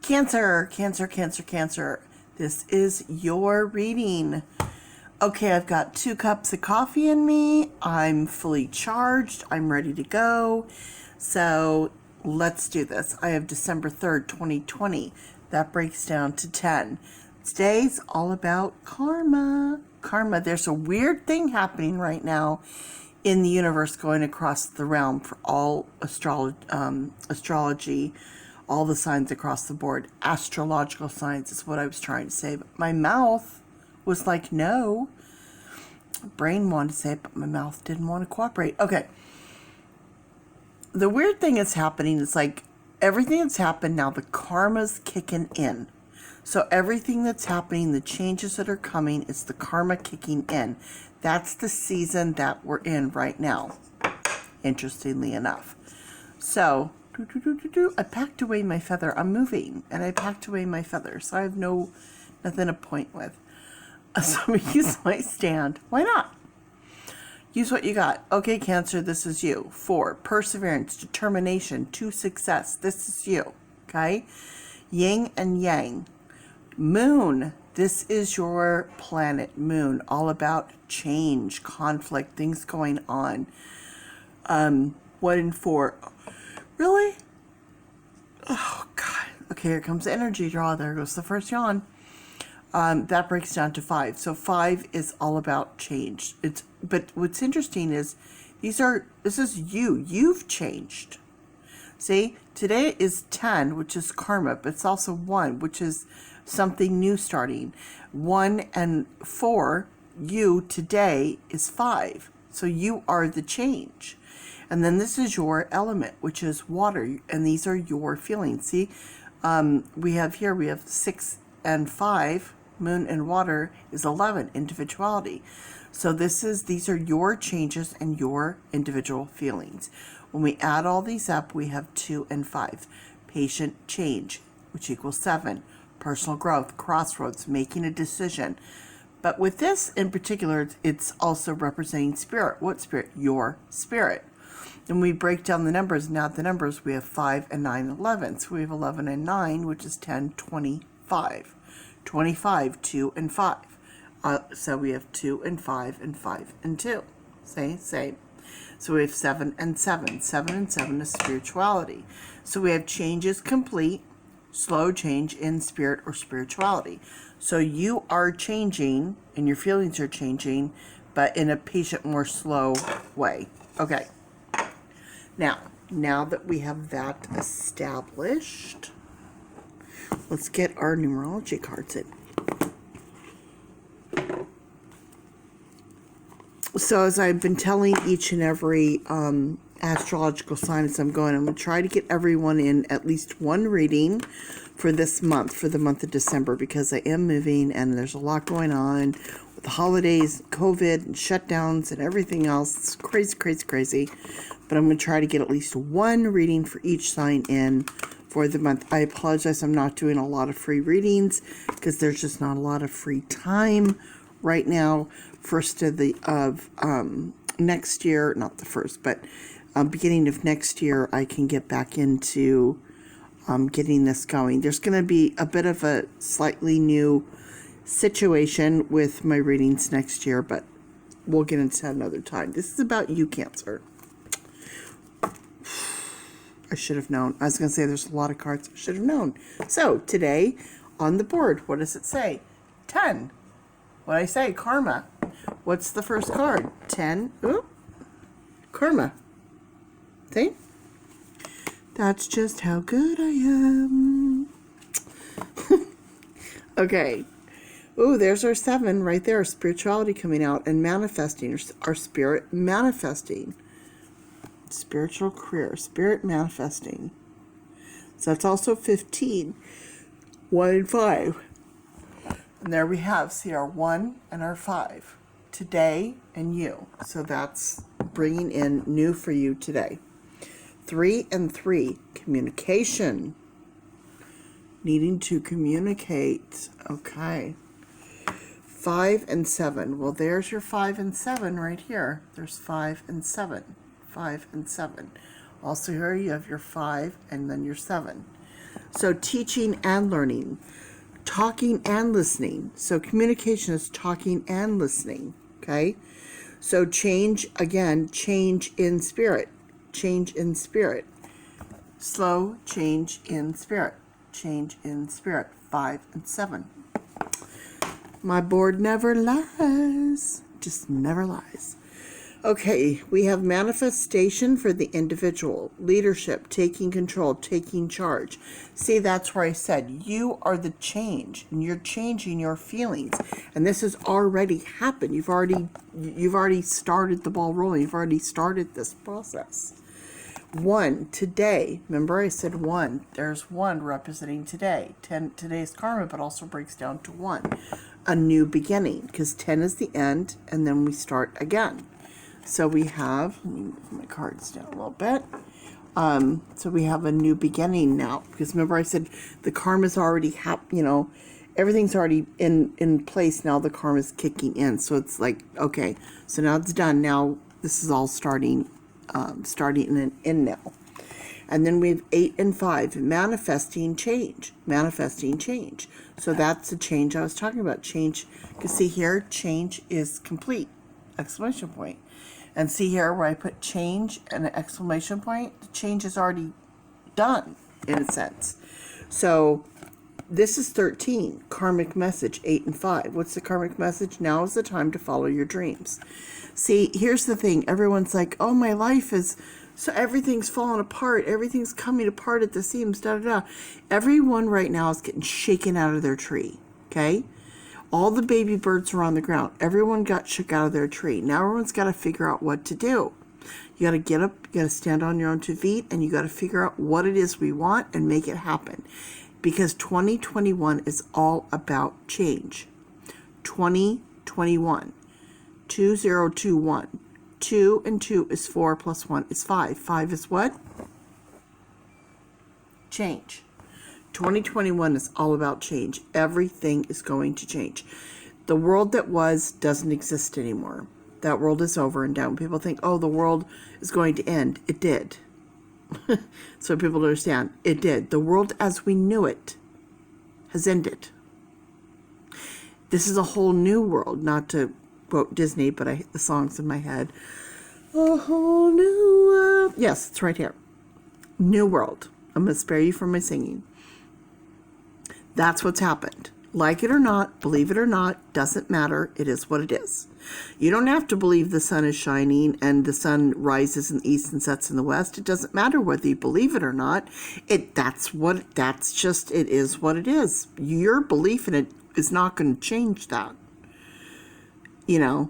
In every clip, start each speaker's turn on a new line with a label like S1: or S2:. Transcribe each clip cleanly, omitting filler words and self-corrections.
S1: Cancer, Cancer, Cancer, Cancer. This is your reading. Okay, I've got 2 cups of coffee in me. I'm fully charged. I'm ready to go. So let's do this. I have December 3rd, 2020. That breaks down to 10. Today's all about karma. Karma. There's a weird thing happening right now in the universe going across the realm for all astrology, all the signs across the board. Astrological signs is what I was trying to say, but my mouth was like, no. Brain wanted to say it, but my mouth didn't want to cooperate. Okay. The weird thing is happening is like everything that's happened now, the karma's kicking in. So everything that's happening, the changes that are coming, is the karma kicking in. That's the season that we're in right now, interestingly enough. So, I packed away my feather. I'm moving, and I packed away my feather, so I have nothing to point with. So I'm going to use my stand. Why not? Use what you got. Okay, Cancer, this is you. 4, perseverance, determination, 2, success. This is you. Okay? Yin and yang. Moon, this is your planet, Moon, all about change, conflict, things going on. 1 and 4. Really? Oh, God. Okay, here comes the energy draw. There goes the first yawn. That breaks down to 5. So 5 is all about change. But what's interesting is this is you. You've changed. See, today is 10, which is karma, but it's also 1, which is something new starting. 1 and 4, you today is 5. So you are the change. And then this is your element, which is water, and these are your feelings. See, we have 6 and 5, moon and water is 11, individuality. So these are your changes and your individual feelings. When we add all these up, we have 2 and 5. Patient change, which equals 7. Personal growth, crossroads, making a decision. But with this in particular, it's also representing spirit. What spirit? Your spirit. And we break down the numbers and add the numbers. We have 5 and 9 and 11. So we have 11 and 9, which is 10, 25. 25, 2 and 5. So we have 2 and 5 and 5 and 2. Same. So we have 7 and 7. 7 and 7 is spirituality. So we have changes complete, slow change in spirit or spirituality. So you are changing and your feelings are changing, but in a patient, more slow way. Okay. Now that we have that established, let's get our numerology cards in. So as I've been telling each and every astrological sign as I'm going to try to get everyone in at least one reading for this month, for the month of December, because I am moving and there's a lot going on with the holidays, COVID, and shutdowns and everything else. It's crazy. But I'm going to try to get at least one reading for each sign in for the month. I apologize, I'm not doing a lot of free readings because there's just not a lot of free time right now. First of next year, not the first, but beginning of next year, I can get back into getting this going. There's going to be a bit of a slightly new situation with my readings next year, but we'll get into that another time. This is about you, Cancer. I should have known. I was going to say there's a lot of cards. I should have known. So today on the board, what does it say? 10. What did I say? Karma. What's the first card? 10. Ooh. Karma. See? That's just how good I am. Okay. Ooh, there's our 7 right there. Spirituality coming out and manifesting. Our spirit manifesting. Spiritual career. Spirit manifesting. So that's also 15. 1 and 5. And there we have, see, our 1 and our 5. Today and you. So that's bringing in new for you today. 3 and 3. Communication. Needing to communicate. Okay. 5 and 7. Well, there's your 5 and 7 right here. There's 5 and 7. 5 and 7. Also here you have your 5 and then your 7. So teaching and learning, talking and listening. So communication is talking and listening. Okay. So change, again, change in spirit. Change in spirit. Slow change in spirit. Change in spirit. 5 and 7. My board never lies. Just never lies. Okay, we have manifestation for the individual, leadership, taking control, taking charge. See, that's where I said you are the change, and you're changing your feelings. And this has already happened. You've already started the ball rolling. You've already started this process. 1 today. Remember I said 1. There's 1 representing today. 10 today's karma, but also breaks down to 1. A new beginning, because 10 is the end, and then we start again. So we have, let me move my cards down a little bit. So we have a new beginning now, because remember I said the karma's already everything's already in place. Now the karma's kicking in. So it's like, okay, so now it's done. Now this is all starting and in now. And then we have 8 and 5, manifesting change. Manifesting change. So that's the change I was talking about. Change, you can see here, change is complete. Exclamation point. And see here where I put change and an exclamation point, the change is already done in a sense. So this is 13, karmic message, 8 and 5. What's the karmic message? Now is the time to follow your dreams. See, here's the thing. Everyone's like, oh, my life is, so everything's falling apart. Everything's coming apart at the seams, da-da-da. Everyone right now is getting shaken out of their tree, okay? All the baby birds are on the ground. Everyone got shook out of their tree. Now everyone's got to figure out what to do. You got to get up, you got to stand on your own 2 feet, and you got to figure out what it is we want and make it happen. Because 2021 is all about change. 2021. 2021. 2 and 2 is 4 plus 1 is 5. 5 is what? Change. 2021 is all about change. Everything is going to change. The world that was doesn't exist anymore. That world is over and done. People think, oh, the world is going to end. It did. So people understand. It did. The world as we knew it has ended. This is a whole new world. Not to quote Disney, but the song's in my head. A whole new world. Yes, it's right here. New world. I'm going to spare you from my singing. That's what's happened. Like it or not, believe it or not, doesn't matter. It is what it is. You don't have to believe the sun is shining and the sun rises in the east and sets in the west. It doesn't matter whether you believe it or not. It is what it is. Your belief in it is not going to change that.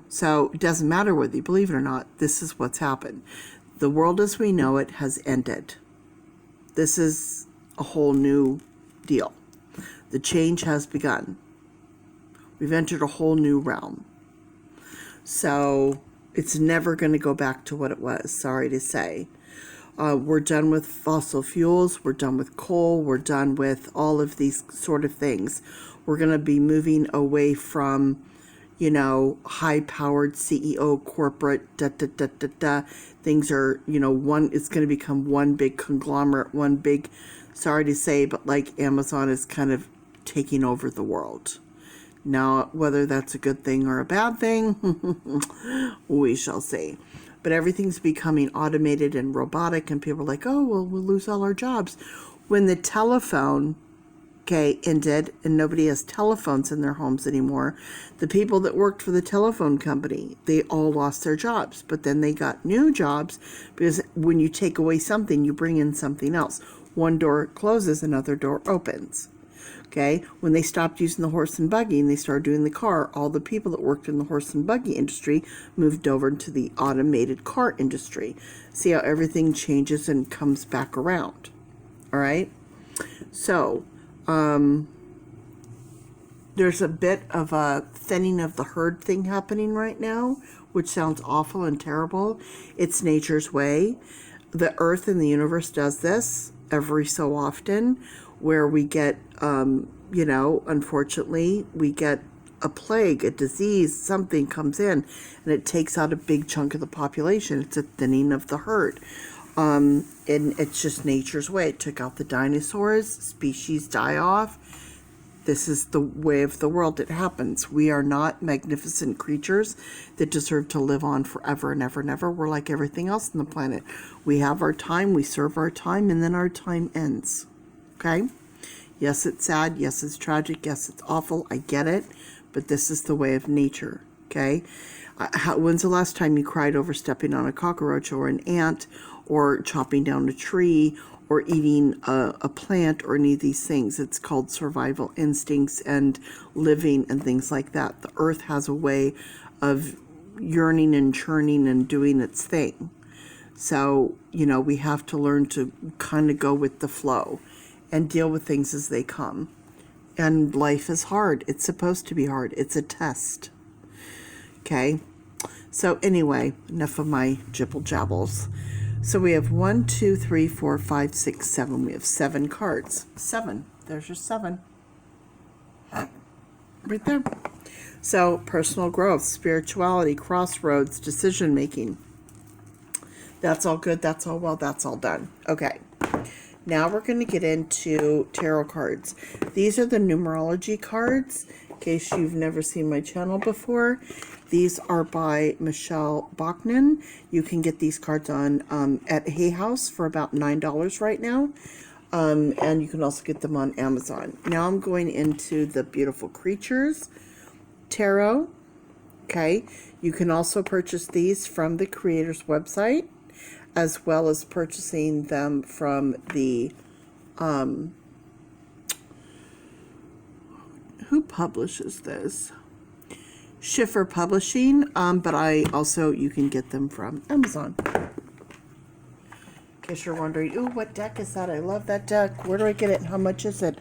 S1: So it doesn't matter whether you believe it or not. This is what's happened. The world as we know it has ended. This is a whole new deal. The change has begun. We've entered a whole new realm. So it's never going to go back to what it was, sorry to say. We're done with fossil fuels. We're done with coal. We're done with all of these sort of things. We're going to be moving away from, high-powered CEO, corporate, Things are, it's going to become one big conglomerate, one big, sorry to say, but like Amazon is kind of taking over the world. Now, whether that's a good thing or a bad thing, we shall see. But everything's becoming automated and robotic, and people are like, oh, well, we'll lose all our jobs. When the telephone, ended, and nobody has telephones in their homes anymore, the people that worked for the telephone company, they all lost their jobs. But then they got new jobs, because when you take away something, you bring in something else. One door closes, another door opens. When they stopped using the horse and buggy and they started doing the car, all the people that worked in the horse and buggy industry moved over into the automated car industry. See how everything changes and comes back around. All right? So, there's a bit of a thinning of the herd thing happening right now, which sounds awful and terrible. It's nature's way. The earth and the universe does this every so often, where we get, unfortunately, we get a plague, a disease, something comes in, and it takes out a big chunk of the population. It's a thinning of the herd. And it's just nature's way. It took out the dinosaurs, species die off. This is the way of the world. It happens. We are not magnificent creatures that deserve to live on forever and ever and ever. We're like everything else on the planet. We have our time, we serve our time, and then our time ends. Okay? Yes, it's sad. Yes, it's tragic. Yes, it's awful. I get it. But this is the way of nature. Okay? When's the last time you cried over stepping on a cockroach or an ant or chopping down a tree or eating a plant or any of these things? It's called survival instincts and living and things like that. The earth has a way of yearning and churning and doing its thing. So, we have to learn to kind of go with the flow and deal with things as they come. And life is hard. It's supposed to be hard. It's a test. Okay? So anyway, enough of my jibble jabbles. So we have 1, 2, 3, 4, 5, 6, 7. We have 7 cards. 7. There's your 7. Right there. So personal growth, spirituality, crossroads, decision making. That's all good. That's all well. That's all done. Okay. Now we're going to get into tarot cards. These are the numerology cards. In case you've never seen my channel before, these are by Michelle Bachman. You can get these cards on at Hay House for about $9 right now. And you can also get them on Amazon. Now I'm going into the Beautiful Creatures Tarot. Okay. You can also purchase these from the creator's website, as well as purchasing them from the, who publishes this? Schiffer Publishing, but you can get them from Amazon. In case you're wondering, ooh, what deck is that? I love that deck. Where do I get it and how much is it?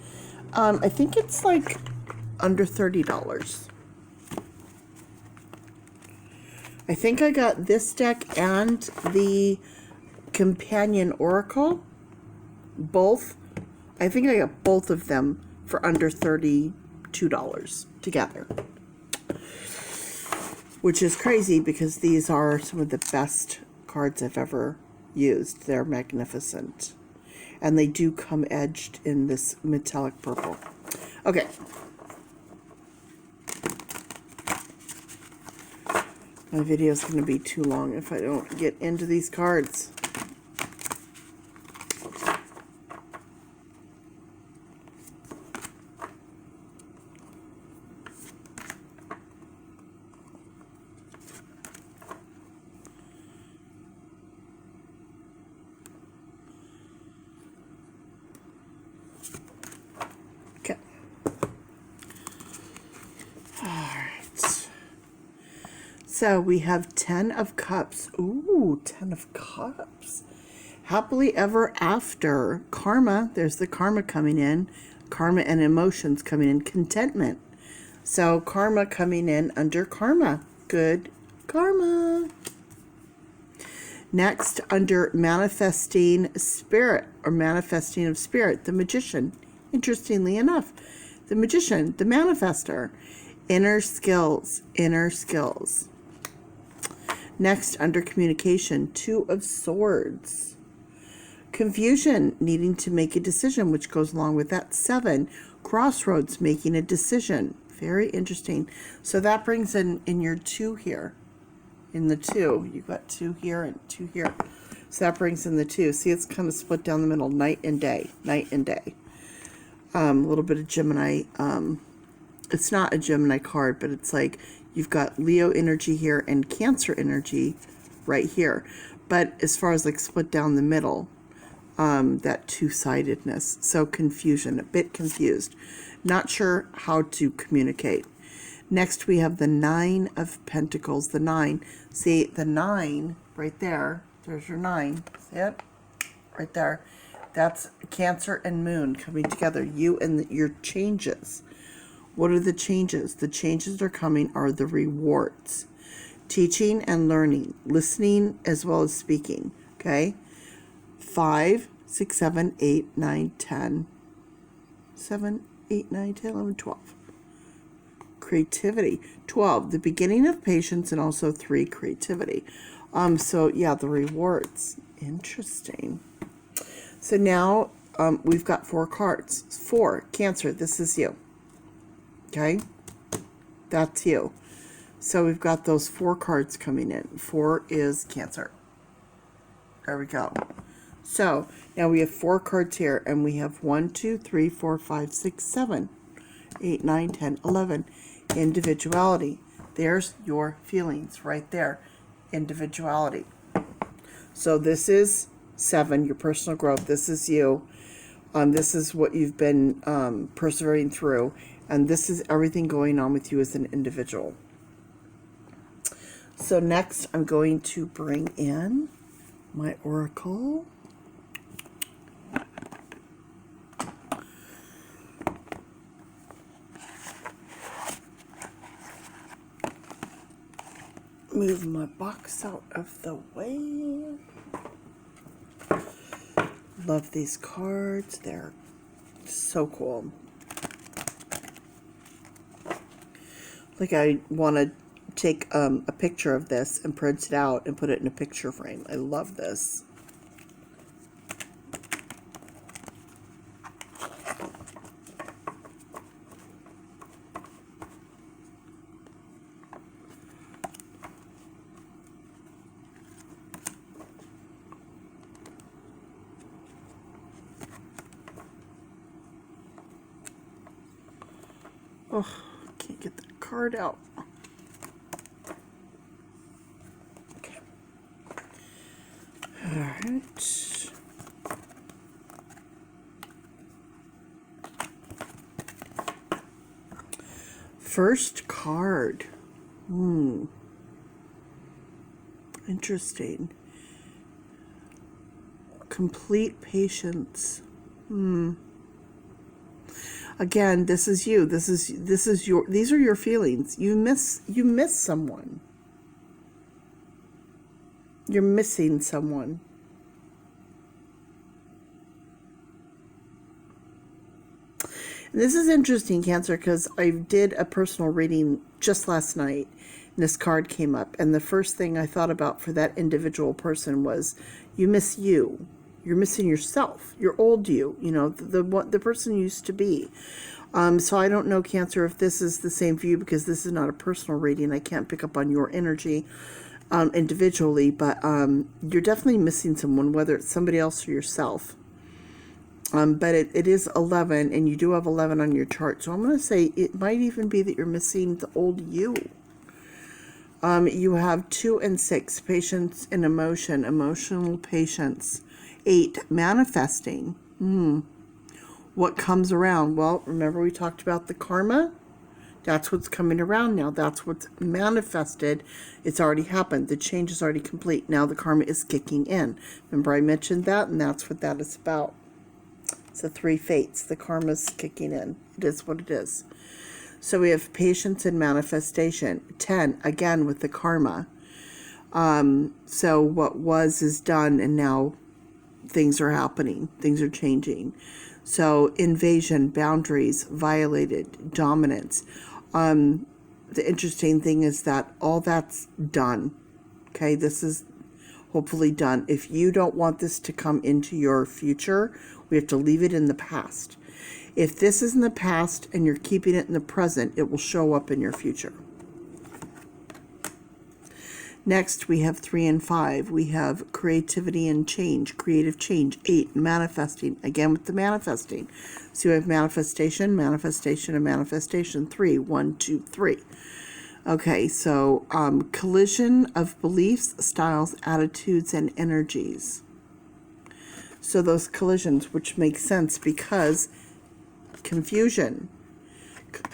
S1: I think it's like under $30. I think I got this deck and the Companion Oracle, both. I think I got both of them for under $32 together, which is crazy because these are some of the best cards I've ever used. They're magnificent, and they do come edged in this metallic purple. Okay. My video is going to be too long if I don't get into these cards. Okay. All right. So we have 10 of Cups. Ooh, 10 of Cups. Happily ever after. Karma. There's the karma coming in. Karma and emotions coming in. Contentment. So karma coming in under karma. Good karma. Next, under manifesting spirit or manifesting of spirit, the magician. Interestingly enough, the magician, the manifester. Inner skills. Inner skills. Next, under communication, 2 of Swords. Confusion, needing to make a decision, which goes along with that. 7, crossroads, making a decision. Very interesting. So that brings in your 2 here. In the 2, you've got 2 here and 2 here. So that brings in the 2. See, it's kind of split down the middle, night and day. Night and day. A little bit of Gemini. It's not a Gemini card, but it's like you've got Leo energy here and Cancer energy right here. But as far as like split down the middle, that two-sidedness. So confusion, a bit confused. Not sure how to communicate. Next, we have the 9 of Pentacles, the 9. See, the 9 right there, there's your 9. See it? Right there. That's Cancer and Moon coming together. You and your changes. What are the changes? The changes that are coming are the rewards. Teaching and learning. Listening as well as speaking. Okay? 5, 6, 7, 8, 9, 10. 7, 8, 9, 10, 11, 12. Creativity. 12. The beginning of patience, and also 3, creativity. So, yeah, the rewards. Interesting. So now we've got 4 cards. 4, Cancer, this is you. Okay? That's you. So we've got those 4 cards coming in. 4 is Cancer. There we go. So now we have 4 cards here, and we have 1, 2, 3, 4, 5, 6, 7, 8, 9, 10, 11. Individuality. There's your feelings right there. Individuality. So this is 7, your personal growth. This is you. This is what you've been persevering through. And this is everything going on with you as an individual. So next, I'm going to bring in my oracle. Move my box out of the way. Love these cards. They're so cool. Like, I want to take a picture of this and print it out and put it in a picture frame. I love this. Oh, can't get that card out. Okay. All right. First card. Interesting. Complete patience. Again, this is you. This is your, these are your feelings. You miss someone. You're missing someone. And this is interesting, Cancer, because I did a personal reading just last night, and this card came up, and the first thing I thought about for that individual person was, you miss you. You're missing yourself, your old you, you know, the person you used to be. So I don't know, Cancer, if this is the same for you, because this is not a personal reading. I can't pick up on your energy individually, but you're definitely missing someone, whether it's somebody else or yourself. But it is 11, and you do have 11 on your chart. So I'm going to say it might even be that you're missing the old you. You have 2 and 6, patience and emotion, emotional patience. 8, manifesting. What comes around? Well, remember we talked about the karma? That's what's coming around now. That's what's manifested. It's already happened. The change is already complete. Now the karma is kicking in. Remember I mentioned that, and that's what that is about. It's the 3 fates. The karma's kicking in. It is what it is. So we have patience and manifestation. 10, again with the karma. So what was is done, and now things are happening. Things are changing. So invasion, boundaries violated, dominance. The interesting thing is that all that's done. Okay, this is hopefully done. If you don't want this to come into your future, we have to leave it in the past. If this is in the past and you're keeping it in the present, it will show up in your future. Next, we have 3 and 5. We have creativity and change, creative change. 8, manifesting, again with the manifesting. So you have manifestation, manifestation, and manifestation. 3, 1, 2, 3. Okay, so collision of beliefs, styles, attitudes, and energies. So those collisions, which makes sense because confusion,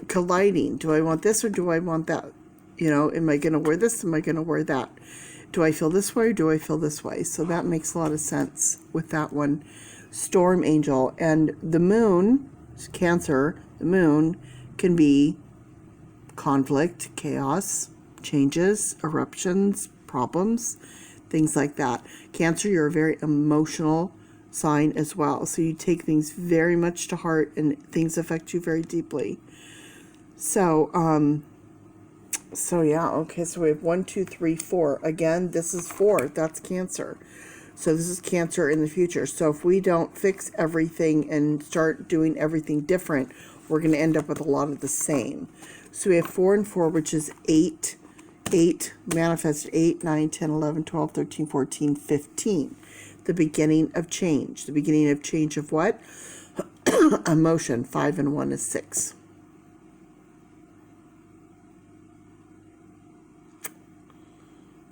S1: colliding. Do I want this or do I want that? You know, am I going to wear this? Am I going to wear that? Do I feel this way or do I feel this way? So that makes a lot of sense with that one. Storm angel. And the moon, Cancer, the moon can be conflict, chaos, changes, eruptions, problems, things like that. Cancer, you're a very emotional sign as well. So you take things very much to heart and things affect you very deeply. So yeah, okay, so we have 1, 2, 3, 4. Again, this is 4. That's Cancer. So this is Cancer in the future. So if we don't fix everything and start doing everything different, we're going to end up with a lot of the same. So we have 4 and 4, which is 8, 8, manifested 8, 9, 10, 11, 12, 13, 14, 15. The beginning of change. The beginning of change of what? Emotion. 5 and 1 is 6.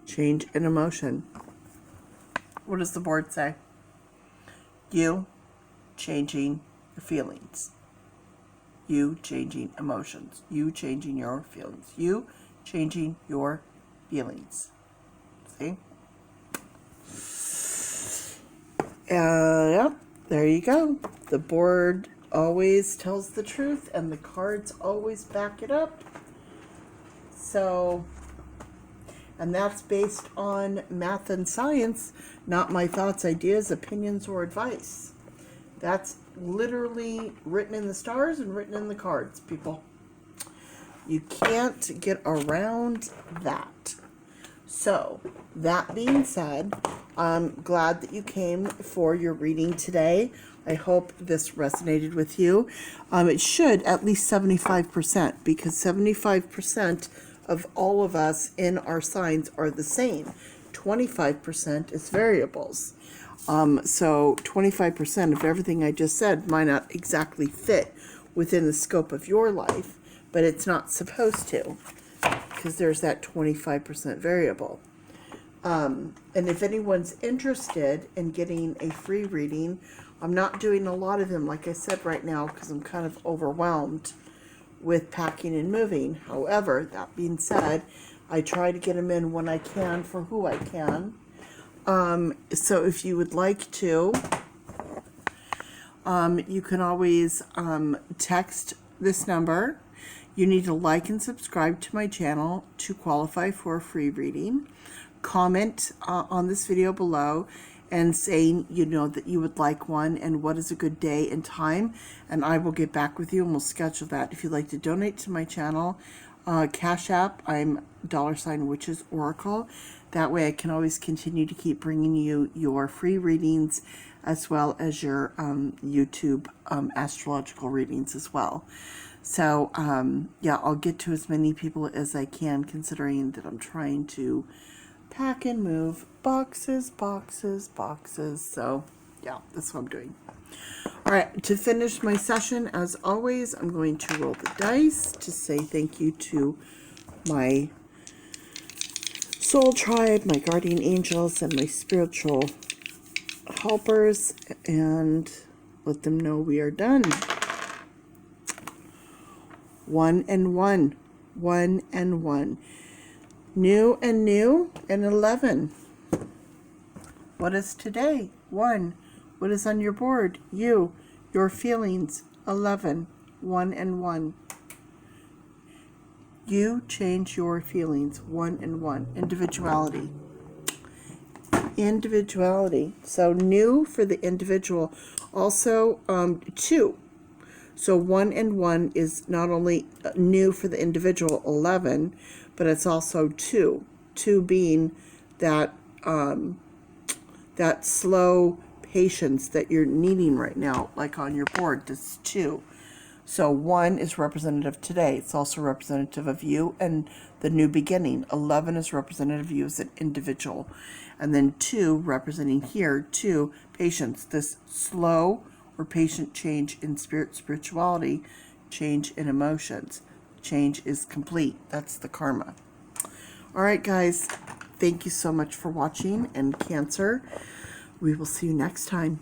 S1: Change in emotion. What does the board say? You changing your feelings. You changing emotions. You changing your feelings. You changing your feelings. See? Yep, there you go. The board always tells the truth and the cards always back it up. So, and that's based on math and science, not my thoughts, ideas, opinions, or advice. That's literally written in the stars and written in the cards, people. You can't get around that. So, that being said, I'm glad that you came for your reading today. I hope this resonated with you. It should at least 75%, because 75% of all of us in our signs are the same. 25% is variables. So 25% of everything I just said might not exactly fit within the scope of your life, but it's not supposed to, because there's that 25% variable. And if anyone's interested in getting a free reading, I'm not doing a lot of them, like I said, right now, because I'm kind of overwhelmed with packing and moving. However, that being said, I try to get them in when I can for who I can. So if you would like to, you can always text this number. You need to like and subscribe to my channel to qualify for a free reading. Comment on this video below and saying, you know, that you would like one and what is a good day and time, and I will get back with you and we'll schedule that. If you'd like to donate to my channel, Cash App, I'm $Witches Oracle. That way I can always continue to keep bringing you your free readings as well as your YouTube astrological readings as well. So, yeah, I'll get to as many people as I can, considering that I'm trying to pack and move boxes. So, yeah, that's what I'm doing. All right, to finish my session, as always, I'm going to roll the dice to say thank you to my soul tribe, my guardian angels, and my spiritual helpers, and let them know we are done. 1 and 1. 1 and 1. New and new, and 11. What is today? 1. What is on your board? You, your feelings. 11. 1 and 1. You change your feelings. 1 and 1. Individuality. Individuality. So new for the individual. Also 2. So 1 and 1 is not only new for the individual, 11, but it's also 2. 2 being that that slow patience that you're needing right now, like on your board. This is 2. So 1 is representative today. It's also representative of you and the new beginning. 11 is representative of you as an individual. And then 2 representing here, 2, patience. This slow or patient change in spirituality, change in emotions. Change is complete. That's the karma. All right, guys. Thank you so much for watching. And Cancer, we will see you next time.